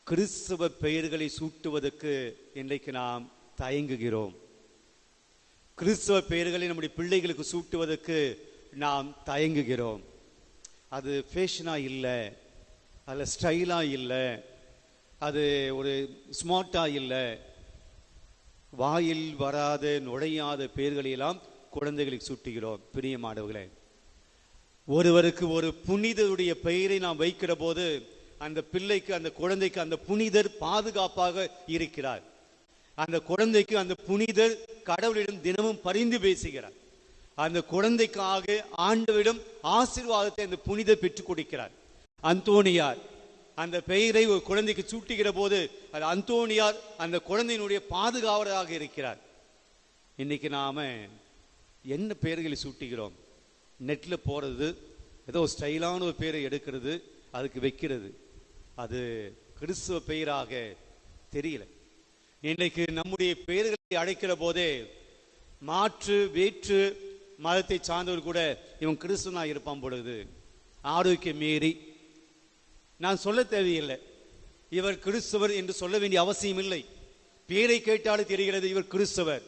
கிறிஸ்தவ பெயர்களை சூட்டுவதற்கு இன்றைக்கு நாம் தயங்குகிறோம். கிறிஸ்தவ பெயர்களை நம்முடைய பிள்ளைகளுக்கு சூட்டுவதற்கு நாம் தயங்குகிறோம். அது ஃபேஷனா இல்லை, அதில் ஸ்டைலாக இல்லை, அது ஒரு ஸ்மார்ட்டாக இல்லை. வாயில் வராத நுழையாத பெயர்களையெல்லாம் குழந்தைகளுக்கு சூட்டுகிறோம். பிரியமானவர்களே, ஒருவருக்கு ஒரு புனிதருடைய பெயரை நாம் வைக்கிற போது அந்த பிள்ளைக்கு, அந்த குழந்தைக்கு அந்த புனிதர் பாதுகாப்பாக இருக்கிறார். அந்த குழந்தைக்கு அந்த புனிதர் கடவுளிடம் தினமும் பரிந்து பேசுகிறார். அந்த குழந்தைக்காக ஆண்டவரிடம் ஆசீர்வாதத்தை அந்த புனிதர் பெற்றுக் கொடுக்கிறார். அந்தோனியார் அந்த பெயரை ஒரு குழந்தைக்கு சூட்டுகிற போது அது அந்தோனியார் அந்த குழந்தையினுடைய பாதுகாவலராக இருக்கிறார். இன்னைக்கு நாம என்ன பெயர்களை சூட்டுகிறோம்? நெட்ல போறது, ஏதோ ஸ்டைலான ஒரு பெயரை எடுக்கிறது, அதுக்கு வைக்கிறது. அது கிறிஸ்துவ பெயராக தெரியல. இன்னைக்கு நம்முடைய பெயர்களை அழைக்கிற போதே மாற்று வேற்று மதத்தை சார்ந்தவர் கூட இவன் கிறிஸ்துவனா இருப்பான் பொழுது ஆரோக்கியம் மீறி நான் சொல்ல தேவையில்லை, இவர் கிறிஸ்தவர் என்று சொல்ல வேண்டிய அவசியம் இல்லை. பெயரை கேட்டாலும் தெரிகிறது இவர் கிறிஸ்தவர்.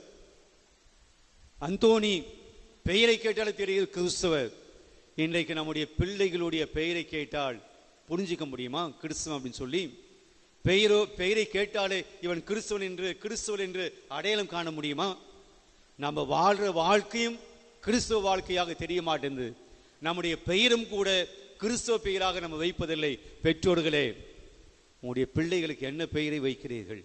அந்தோனி பெயரை கேட்டாலும் தெரிகிறது கிறிஸ்தவர். இன்றைக்கு நம்முடைய பிள்ளைகளுடைய பெயரை கேட்டால் புரிஞ்சிக்க முடியுமா கிறிஸ்தவன் அப்படின்னு சொல்லி? பெயரை கேட்டாலே இவன் கிறிஸ்தவன் என்று அடையாளம் காண முடியுமா? நம்ம வாழ்ற வாழ்க்கையும் கிறிஸ்தவ வாழ்க்கையாக தெரிய மாட்டேங்குது. நம்முடைய பெயரும் கூட கிறிஸ்தவ பெயராக நம்ம வைப்பதில்லை. பெற்றோர்களே, உங்களுடைய பிள்ளைகளுக்கு என்ன பெயரை வைக்கிறீர்கள்?